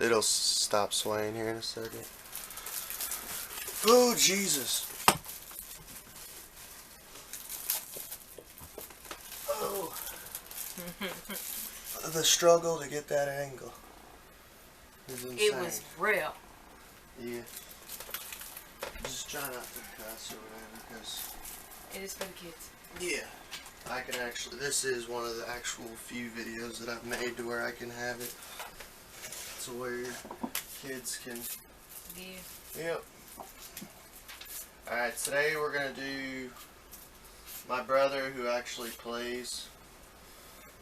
it'll stop swaying here in a second. Oh, Jesus. Oh. The struggle to get that angle is insane. It was real. Yeah. Just try not to cuss or whatever, because... It is for the kids. Yeah. I can actually... This is one of the actual few videos that I've made to where I can have it to where kids can... Yeah. Yep. Alright, today we're going to do my brother who actually plays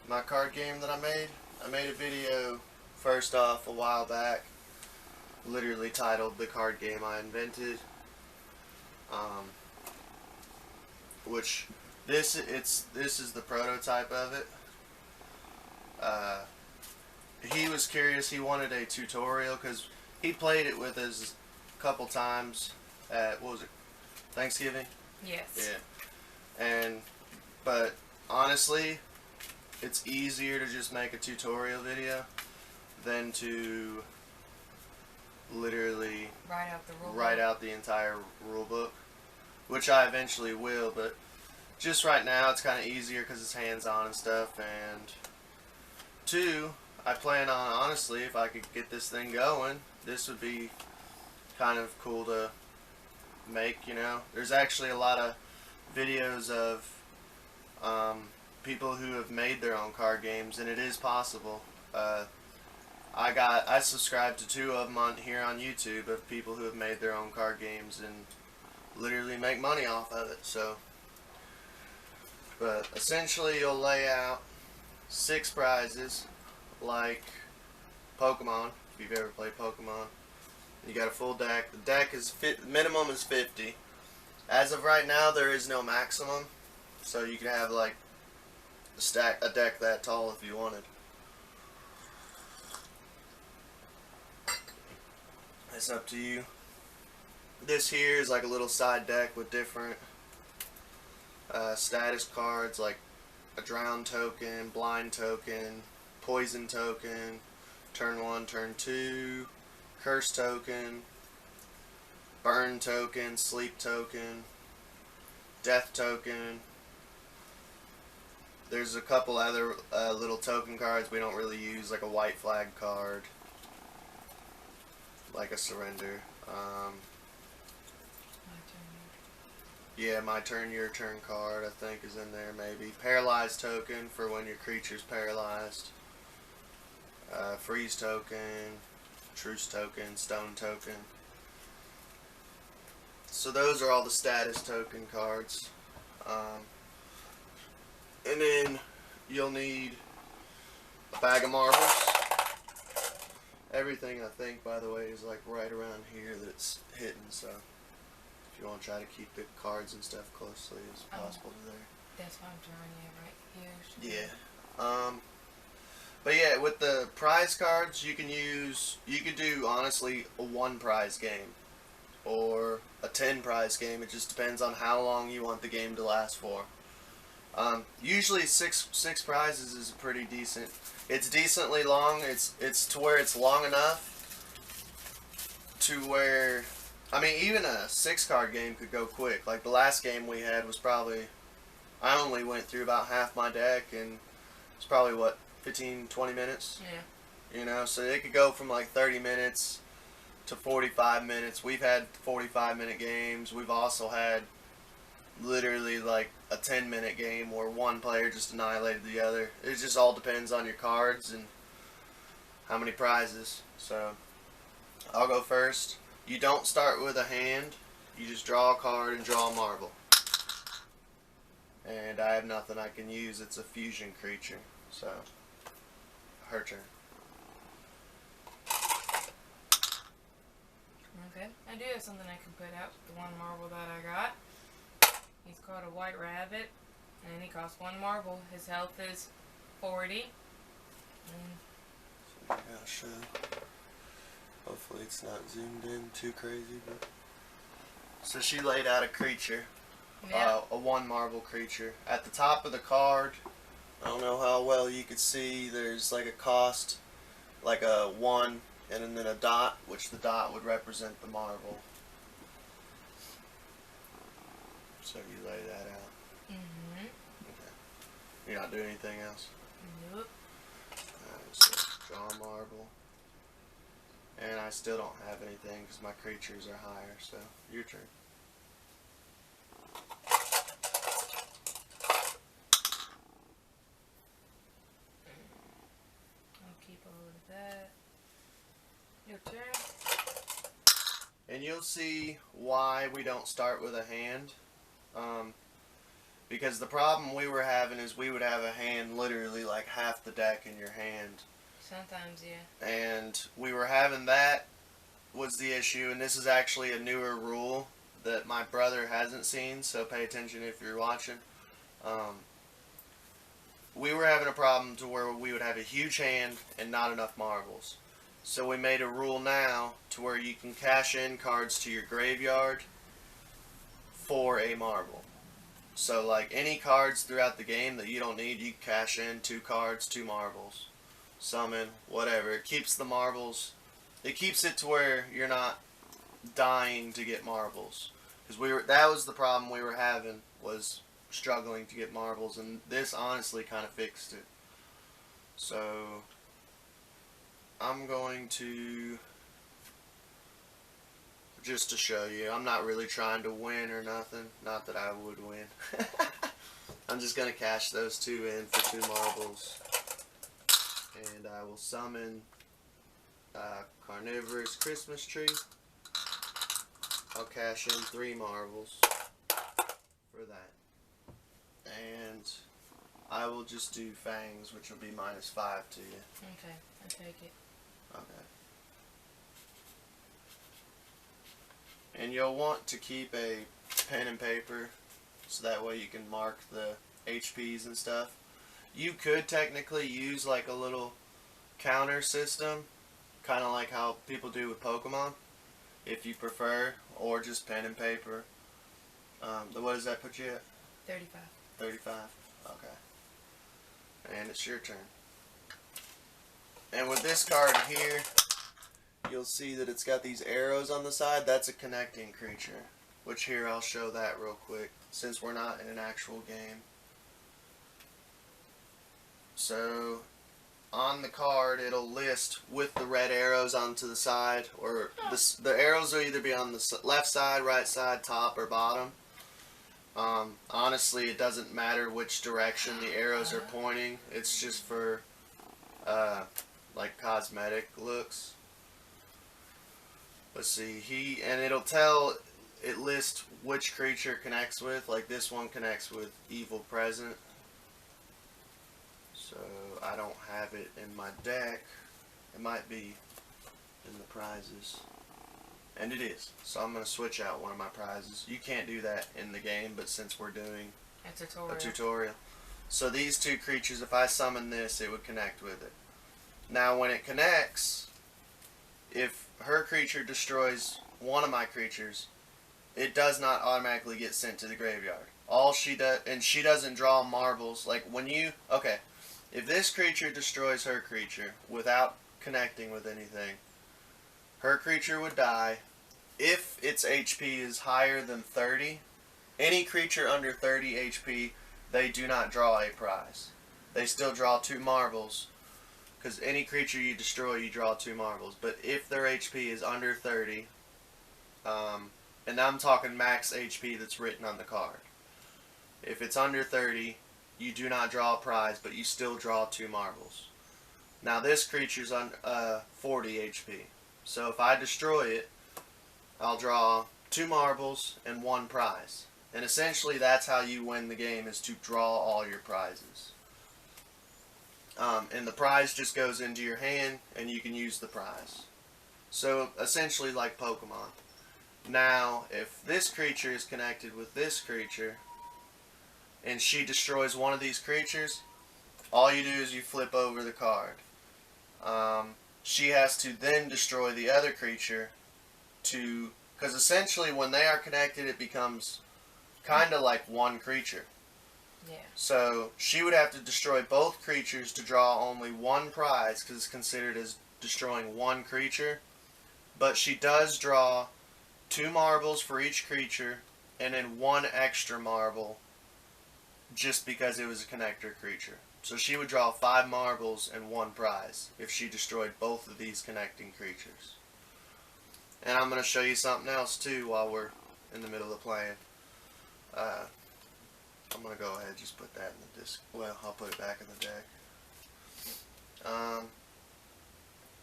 my card game that I made. I made a video first off a while back, literally titled The Card Game I Invented. Which this is the prototype of it. He was curious, he wanted a tutorial because he played it with us a couple times at, what was it, Thanksgiving? Yes. Yeah. But honestly, it's easier to just make a tutorial video than to literally write out the entire rule book, which I eventually will, but just right now it's kind of easier because it's hands-on and stuff. And two, I plan on, honestly, if I could get this thing going, this would be kind of cool to make, you know. There's actually a lot of videos of people who have made their own card games, and it is possible. I subscribed to 2 of them here on YouTube of people who have made their own card games and literally make money off of it. So, but essentially you'll lay out 6 prizes like Pokemon, if you've ever played Pokemon. You got a full deck. The deck is minimum is 50. As of right now, there is no maximum, so you can have like a deck that tall if you wanted. It's up to you. This here is like a little side deck with different status cards, like a drown token, blind token, poison token, turn 1, turn 2, curse token, burn token, sleep token, death token. There's a couple other little token cards we don't really use, like a white flag card, like a surrender. Yeah, my turn, your turn card, I think, is in there maybe. Paralyzed token for when your creature's paralyzed. Freeze token, truce token, stone token. So those are all the status token cards. And then you'll need a bag of marbles. Everything, I think, by the way, is like right around here that it's hidden, so if you want to try to keep the cards and stuff closely as possible to there. That's why I'm drawing it right here. Yeah. But yeah, with the prize cards, you could do, honestly, a 1 prize game or a 10 prize game. It just depends on how long you want the game to last for. Usually six prizes is pretty decent. It's decently long. It's to where it's long enough to where, I mean, even a 6-card game could go quick. Like the last game we had was probably, I only went through about half my deck, and it's probably what, 15-20 minutes. Yeah. You know, so it could go from like 30 minutes to 45 minutes. We've had 45-minute games. We've also had literally like a 10-minute game where one player just annihilated the other. It just all depends on your cards and how many prizes. So I'll go first. You don't start with a hand. You just draw a card and draw a marble. And I have nothing I can use. It's a fusion creature. So her turn. Okay, I do have something I can put out. The 1 marble that I got. He's called a white rabbit, and he costs 1 marble. His health is 40. I'll show. Hopefully it's not zoomed in too crazy. But so she laid out a creature, Yeah. a 1 marble creature. At the top of the card, I don't know how well you could see, there's like a cost, like a 1 and then a dot, which the dot would represent the marble. So you lay that out. Mm-hmm. Okay. You're not doing anything else? Nope. Alright, so draw a marble. And I still don't have anything because my creatures are higher, so your turn. I'll keep a hold of that. Your turn. And you'll see why we don't start with a hand. Because the problem we were having is we would have a hand literally like half the deck in your hand. Sometimes, yeah. And we were having that was the issue, and this is actually a newer rule that my brother hasn't seen, so pay attention if you're watching. We were having a problem to where we would have a huge hand and not enough marbles. So we made a rule now to where you can cash in cards to your graveyard for a marble. So like any cards throughout the game that you don't need, you cash in 2 cards, 2 marbles. Summon, whatever. It keeps the marbles, it keeps it to where you're not dying to get marbles. Because that was the problem we were having, was struggling to get marbles, and this honestly kind of fixed it. So I'm going to, just to show you, I'm not really trying to win or nothing. Not that I would win. I'm just going to cash those 2 in for 2 marbles. And I will summon Carnivorous Christmas Tree. I'll cash in 3 marbles for that. And I will just do Fangs, which will be -5 to you. Okay, I take it. Okay. And you'll want to keep a pen and paper so that way you can mark the HPs and stuff. You could technically use like a little counter system, kind of like how people do with Pokemon, if you prefer, or just pen and paper. What does that put you at? 35. 35? Okay. And it's your turn. And with this card here, you'll see that it's got these arrows on the side. That's a connecting creature. Which here, I'll show that real quick, since we're not in an actual game. So, on the card, it'll list with the red arrows onto the side, or the arrows will either be on the left side, right side, top, or bottom. Honestly, it doesn't matter which direction the arrows are pointing. It's just for, like, cosmetic looks. Let's see, and it lists which creature connects with. Like, this one connects with Evil Present. So, I don't have it in my deck. It might be in the prizes. And it is. So I'm going to switch out one of my prizes. You can't do that in the game, but since we're doing a tutorial. So these 2 creatures, if I summon this, it would connect with it. Now when it connects, if her creature destroys one of my creatures, it does not automatically get sent to the graveyard. All she does, and she doesn't draw marbles. Like when if this creature destroys her creature without connecting with anything, her creature would die. If its HP is higher than 30, any creature under 30 HP, they do not draw a prize. They still draw 2 marbles, because any creature you destroy, you draw 2 marbles. But if their HP is under 30, and I'm talking max HP that's written on the card. If it's under 30, you do not draw a prize, but you still draw 2 marbles. Now this creature's on 40 HP. So if I destroy it, I'll draw 2 marbles and 1 prize. And essentially that's how you win the game, is to draw all your prizes. And the prize just goes into your hand and you can use the prize. So essentially like Pokemon. Now if this creature is connected with this creature and she destroys one of these creatures, all you do is you flip over the card. She has to then destroy the other creature because essentially when they are connected it becomes kind of like one creature. Yeah. So she would have to destroy both creatures to draw only 1 prize, because it's considered as destroying one creature, but she does draw 2 marbles for each creature and then 1 extra marble just because it was a connector creature. So she would draw 5 marbles and 1 prize if she destroyed both of these connecting creatures. And I'm going to show you something else too while we're in the middle of playing. I'm going to go ahead and just put that in the disc. Well, I'll put it back in the deck.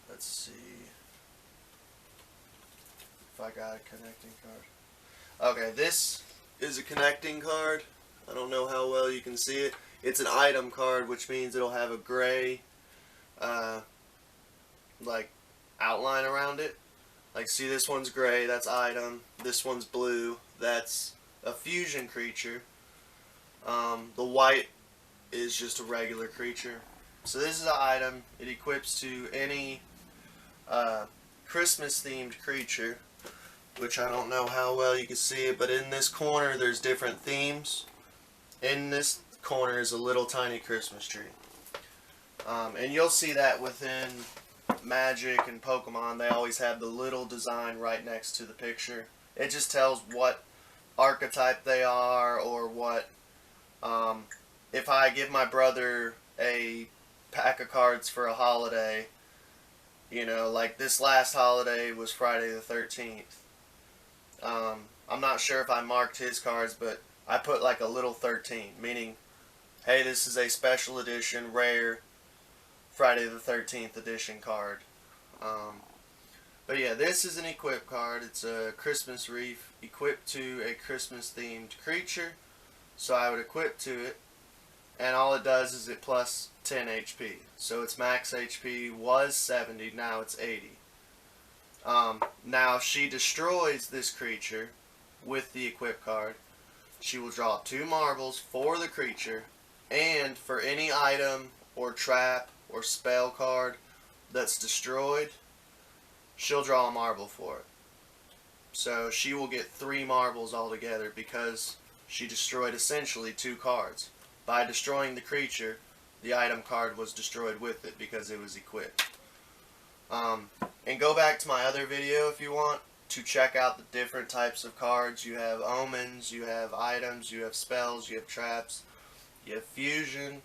Let's see if I got a connecting card. Okay, this is a connecting card. I don't know how well you can see it. It's an item card, which means it'll have a gray like outline around it. Like, see, this one's gray, that's item. This one's blue, that's a fusion creature. The white is just a regular creature. So this is an item. It equips to any Christmas themed creature, which I don't know how well you can see it, but in this corner there's different themes. In this corner is a little tiny Christmas tree. And you'll see that within Magic and Pokemon. They always have the little design right next to the picture. It just tells what archetype they are, or what, if I give my brother a pack of cards for a holiday, you know, like this last holiday was Friday the 13th. I'm not sure if I marked his cards, but I put like a little 13, meaning, hey, this is a special edition, rare, Friday the 13th edition card. But yeah, this is an equip card. It's a Christmas wreath equipped to a Christmas themed creature. So I would equip to it, and all it does is it plus 10 HP. So its max HP was 70, now it's 80. Now if she destroys this creature with the equip card, she will draw 2 marbles for the creature, and for any item or trap or spell card that's destroyed, she'll draw a marble for it. So she will get 3 marbles altogether because she destroyed essentially 2 cards. By destroying the creature, the item card was destroyed with it because it was equipped. And go back to my other video if you want to check out the different types of cards. You have omens, you have items, you have spells, you have traps, you have fusion,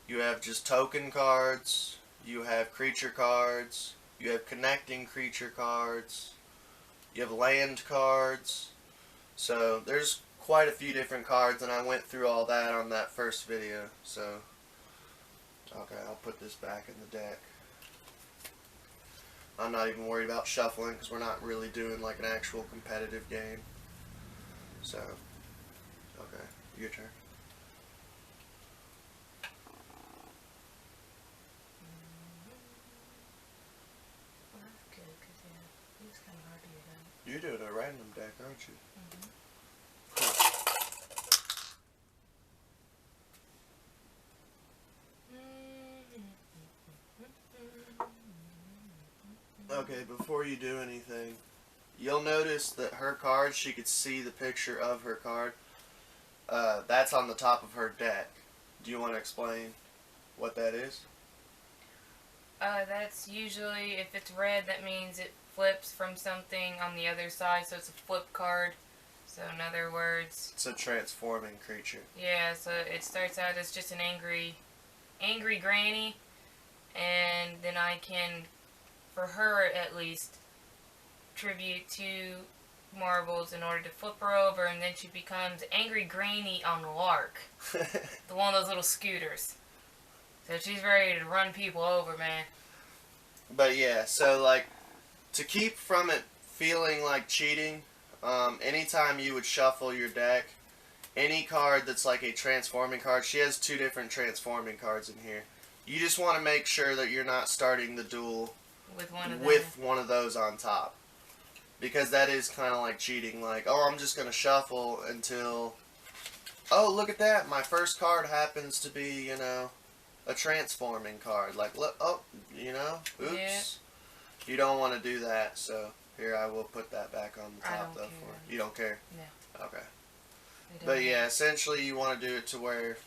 you have just token cards, you have creature cards, you have connecting creature cards, you have land cards. So there's quite a few different cards, and I went through all that on that first video. So, okay, I'll put this back in the deck. I'm not even worried about shuffling because we're not really doing like an actual competitive game. So, okay, your turn. Well, that's good, because yeah, it's kind of hard to get out. You're doing a random deck, aren't you? Mm-hmm. Okay, before you do anything, you'll notice that her card, she could see the picture of her card. That's on the top of her deck. Do you want to explain what that is? That's usually, if it's red, that means it flips from something on the other side, so it's a flip card. So in other words, It's a transforming creature. yeah, so it starts out as just an angry granny, and then I can, for her at least, tribute 2 marbles in order to flip her over, and then she becomes Angry Granny on Lark. The one of those little scooters. So she's ready to run people over, man. But yeah, so like, to keep from it feeling like cheating, anytime you would shuffle your deck, any card that's like a transforming card, she has 2 different transforming cards in here. You just want to make sure that you're not starting the duel With one of those on top. Because that is kind of like cheating. Like, oh, I'm just going to shuffle until, oh, look at that. My first card happens to be, you know, a transforming card. Like, look, oh, you know, oops. Yeah. You don't want to do that, so here I will put that back on the I top, don't though. care. For you don't care? No. Okay. They don't But yeah, have- essentially you want to do it to where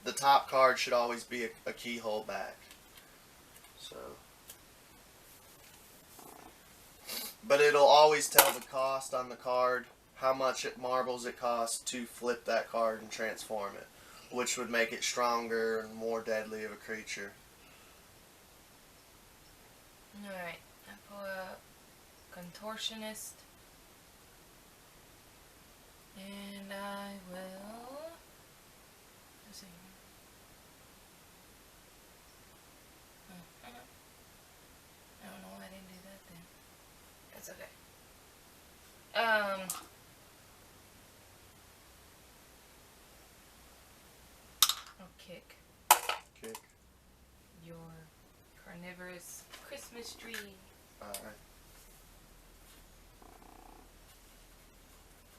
the top card should always be a keyhole back. So, But it'll always tell the cost on the card, how much marbles it costs to flip that card and transform it, which would make it stronger and more deadly of a creature. Alright, I pull up Contortionist. And I will... Let's see. I don't know why I didn't do that then. That's okay. I'll kick your carnivorous Christmas tree. Alright.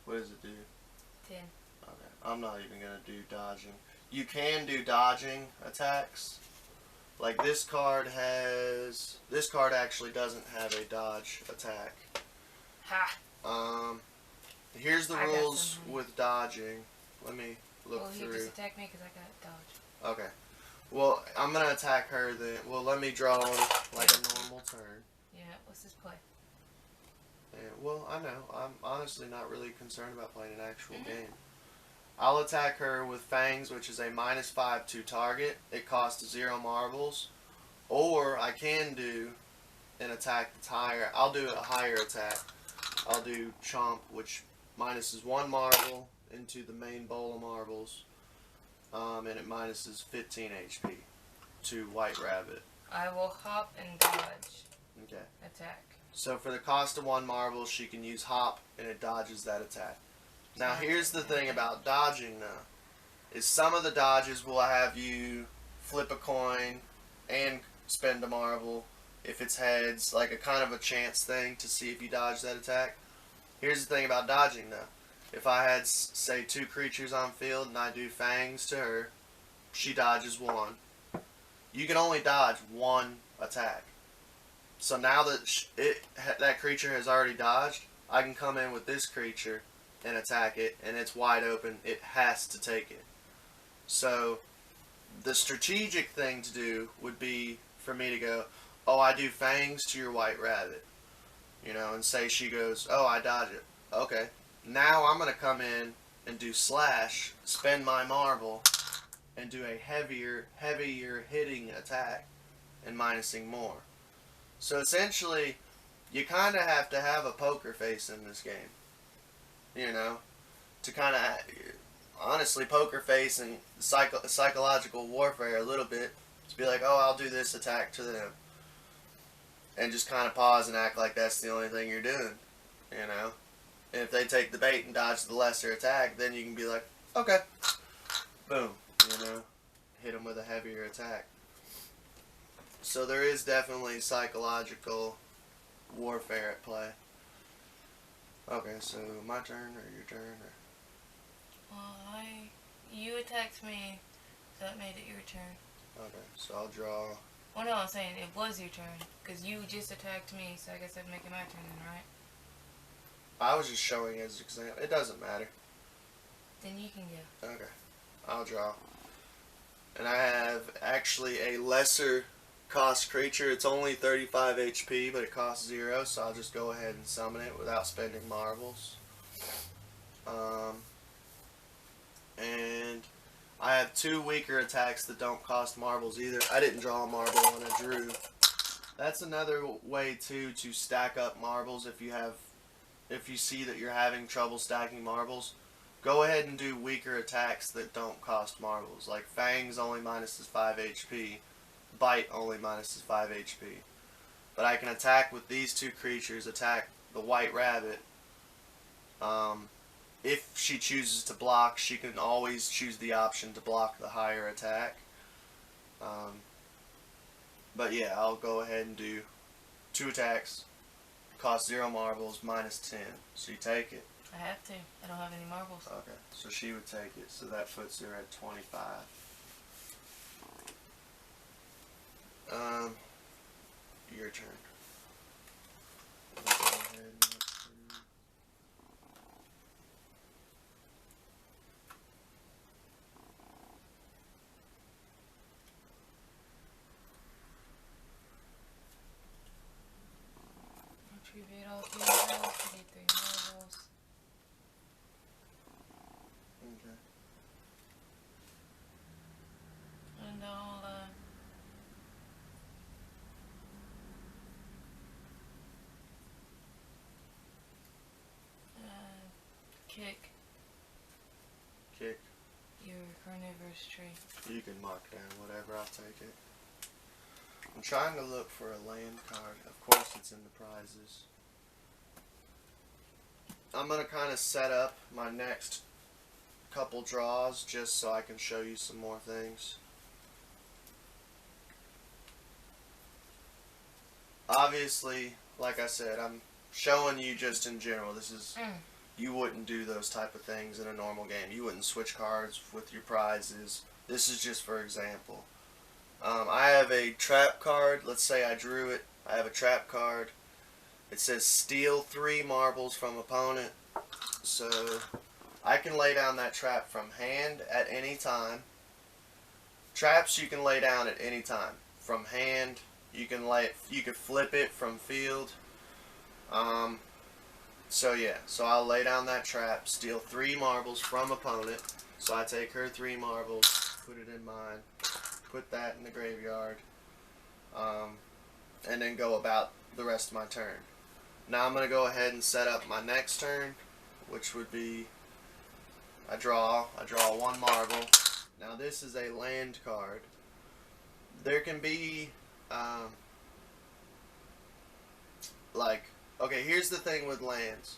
What does it do? 10. Okay. I'm not even going to do dodging. You can do dodging attacks. Like this card has... This card actually doesn't have a dodge attack. Ha! Here's the I got rules some. with dodging. Let me look Well, he through. just attacked me because I got dodge. Okay. Well, I'm going to attack her then. Well, let me draw on like a normal turn. Yeah, what's this play? And, well, I know. I'm honestly not really concerned about playing an actual game. I'll attack her with Fangs, which is a -5 to target. It costs 0 marbles. Or I can do an attack that's higher. I'll do a higher attack. I'll do Chomp, which minuses 1 marble into the main bowl of marbles. And it minuses 15 HP to White Rabbit. I will hop and dodge. Okay. Attack. So for the cost of 1 marble, she can use Hop, and it dodges that attack. Now here's the thing about dodging, though, is some of the dodges will have you flip a coin and spend a marble if it's heads, like a kind of a chance thing to see if you dodge that attack. Here's the thing about dodging, though. If I had, say, 2 creatures on field and I do Fangs to her, she dodges 1. You can only dodge 1 attack. So now that that creature has already dodged, I can come in with this creature and attack it, and it's wide open. It has to take it. So the strategic thing to do would be for me to go, oh, I do Fangs to your White Rabbit. You know, and say she goes, oh, I dodge it. Okay. Now I'm going to come in and do Slash, spend my marble, and do a heavier hitting attack and minusing more. So essentially, you kind of have to have a poker face in this game. You know, to kind of, honestly, poker face and psychological warfare a little bit. To be like, oh, I'll do this attack to them. And just kind of pause and act like that's the only thing you're doing. You know? And if they take the bait and dodge the lesser attack, then you can be like, okay. Boom. You know? Hit them with a heavier attack. So there is definitely psychological warfare at play. Okay, so my turn or your turn? Or... Well, you attacked me, so that made it your turn. Okay, so I'll draw. Well, no, I'm saying it was your turn, because you just attacked me, so I guess I'd make it my turn then, right? I was just showing as an example. It doesn't matter. Then you can go. Okay, I'll draw. And I have actually a lesser cost creature. It's only 35 HP, but it costs 0, so I'll just go ahead and summon it without spending marbles. And I have 2 weaker attacks that don't cost marbles either. I didn't draw a marble when I drew. That's another way too to stack up marbles if you see that you're having trouble stacking marbles. Go ahead and do weaker attacks that don't cost marbles. Like Fangs only minuses 5 HP. Bite only minuses 5 HP. But I can attack with these 2 creatures, attack the White Rabbit. If she chooses to block, she can always choose the option to block the higher attack. But yeah, I'll go ahead and do 2 attacks. Cost 0 marbles, minus 10. So you take it. I have to. I don't have any marbles. Okay, so she would take it. So that puts her at 25. Your turn. Go ahead and look through. Retrieve all 3 kick Kick. your carnivorous tree. You can mark down whatever. I'll take it. I'm trying to look for a land card. Of course, it's in the prizes. I'm going to kind of set up my next couple draws just so I can show you some more things. Obviously, like I said, I'm showing you just in general. This is, you wouldn't do those type of things in a normal game. You wouldn't switch cards with your prizes. This is just for example. I have a trap card. Let's say I drew it. I have a trap card. It says steal 3 marbles from opponent. So I can lay down that trap from hand at any time. Traps you can lay down at any time. From hand, you can flip it from field. So yeah, so I'll lay down that trap, steal 3 marbles from opponent. So I take her 3 marbles, put it in mine, put that in the graveyard, and then go about the rest of my turn. Now I'm going to go ahead and set up my next turn, which would be, I draw 1 marble. Now this is a land card. There can be, okay, here's the thing with lands.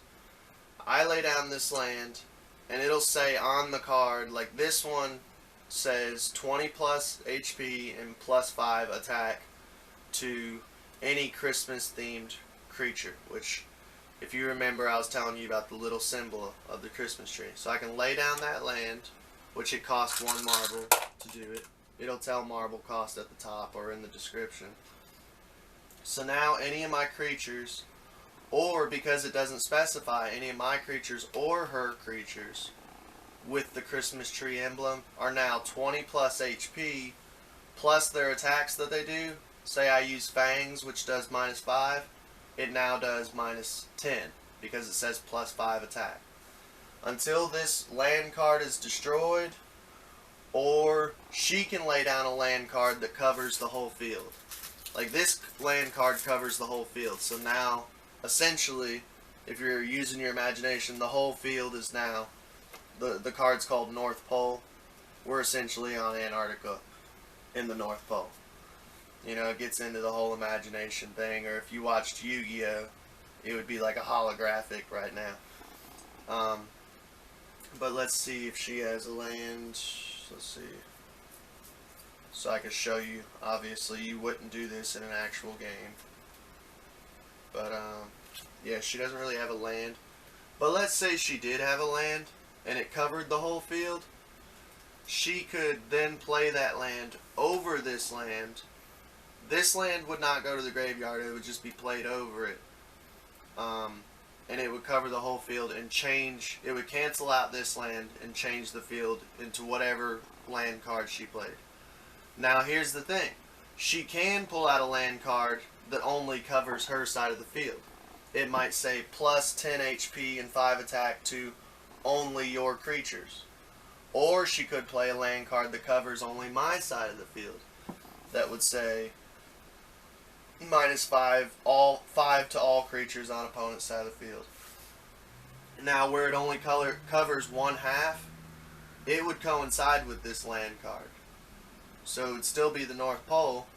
I lay down this land, and it'll say on the card, like this one says 20 plus HP and plus 5 attack to any Christmas themed creature, which if you remember I was telling you about the little symbol of the Christmas tree. So I can lay down that land, which it costs 1 marble to do it. It'll tell marble cost at the top or in the description. So now any of my creatures, or because it doesn't specify, any of my creatures or her creatures with the Christmas tree emblem are now 20 plus HP plus their attacks that they do. Say I use Fangs, which does -5, it now does -10 because it says +5 attack. Until this land card is destroyed, or she can lay down a land card that covers the whole field. Like this land card covers the whole field, so now essentially, if you're using your imagination, the whole field is now, the card's called North Pole. We're essentially on Antarctica in the North Pole. You know, it gets into the whole imagination thing, or if you watched Yu-Gi-Oh, it would be like a holographic right now. But let's see if she has a land. Let's see. So I can show you. Obviously, you wouldn't do this in an actual game. But, yeah, she doesn't really have a land. But let's say she did have a land, and it covered the whole field. She could then play that land over this land. This land would not go to the graveyard, it would just be played over it. And it would cover the whole field and change, it would cancel out this land and change the field into whatever land card she played. Now here's the thing, she can pull out a land card that only covers her side of the field. It might say plus 10 HP and 5 attack to only your creatures. Or she could play a land card that covers only my side of the field. That would say -5, 5 to all creatures on opponent's side of the field. Now where it only covers 1/2, it would coincide with this land card. So it would still be the North Pole,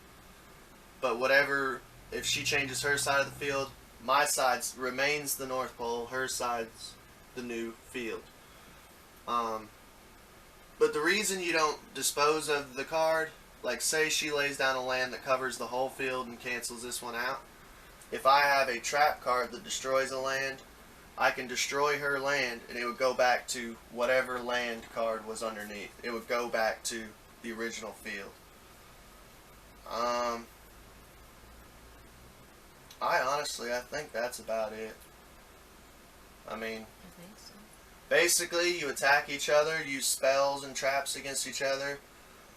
but whatever, if she changes her side of the field, my side remains the North Pole, her side's the new field. But the reason you don't dispose of the card, like say she lays down a land that covers the whole field and cancels this one out, if I have a trap card that destroys a land, I can destroy her land and it would go back to whatever land card was underneath. It would go back to the original field. I think that's about it. I mean, I think so. Basically, you attack each other, use spells and traps against each other.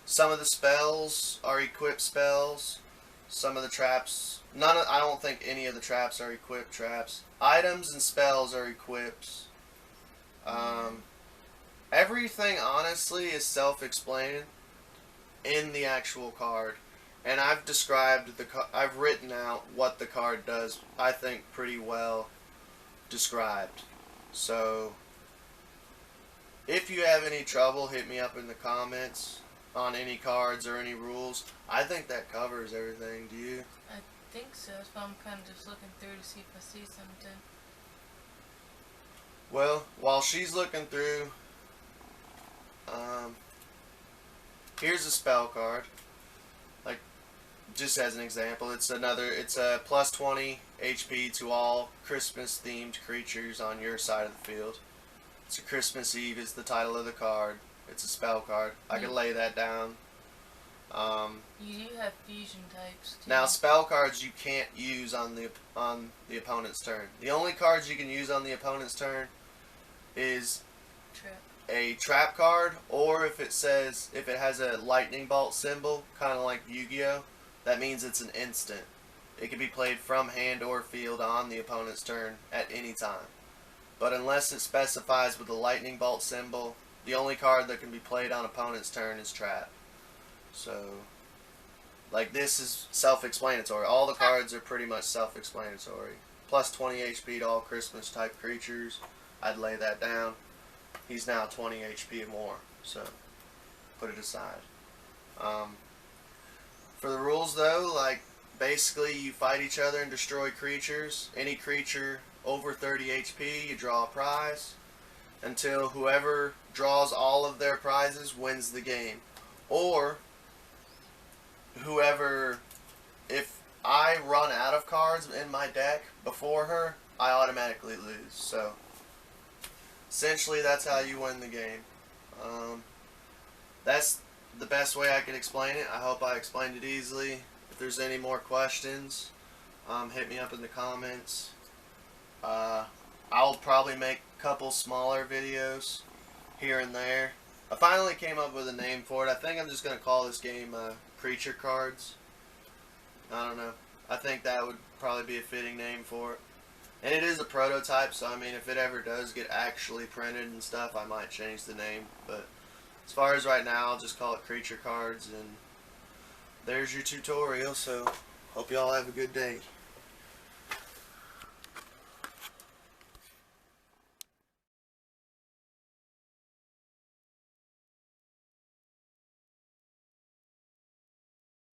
Some of the spells are equipped spells. Some of the traps, I don't think any of the traps are equipped traps. Items and spells are equipped. Everything, honestly, is self-explaining in the actual card. And I've described I've written out what the card does, I think, pretty well described. So, if you have any trouble, hit me up in the comments on any cards or any rules. I think that covers everything. Do you? I think so. That's why I'm kind of just looking through to see if I see something. Well, while she's looking through, here's a spell card. Like, just as an example, it's a plus 20 HP to all Christmas themed creatures on your side of the field. It's a Christmas Eve is the title of the card. It's a spell card. I can lay that down. You do have fusion types too. Now, spell cards you can't use on the opponent's turn. The only cards you can use on the opponent's turn is Trap. a trap card, or if it has a lightning bolt symbol, kind of like Yu-Gi-Oh, that means it's an instant. It can be played from hand or field on the opponent's turn at any time. But unless it specifies with a lightning bolt symbol, the only card that can be played on opponent's turn is trap. So, like, this is self-explanatory. All the cards are pretty much self-explanatory. Plus 20 HP to all Christmas type creatures. I'd lay that down. He's now 20 HP or more, so put it aside. For the rules though, like, basically you fight each other and destroy creatures. Any creature over 30 HP, you draw a prize until whoever draws all of their prizes wins the game. Or whoever, if I run out of cards in my deck before her, I automatically lose. So essentially that's how you win the game. That's the best way I can explain it. I hope I explained it easily. If there's any more questions, hit me up in the comments. I'll probably make a couple smaller videos here and there. I finally came up with a name for it. I think I'm just going to call this game Creature Cards. I don't know. I think that would probably be a fitting name for it. And it is a prototype, so I mean, if it ever does get actually printed and stuff, I might change the name. But as far as right now, I'll just call it Creature Cards. And there's your tutorial, so hope y'all have a good day.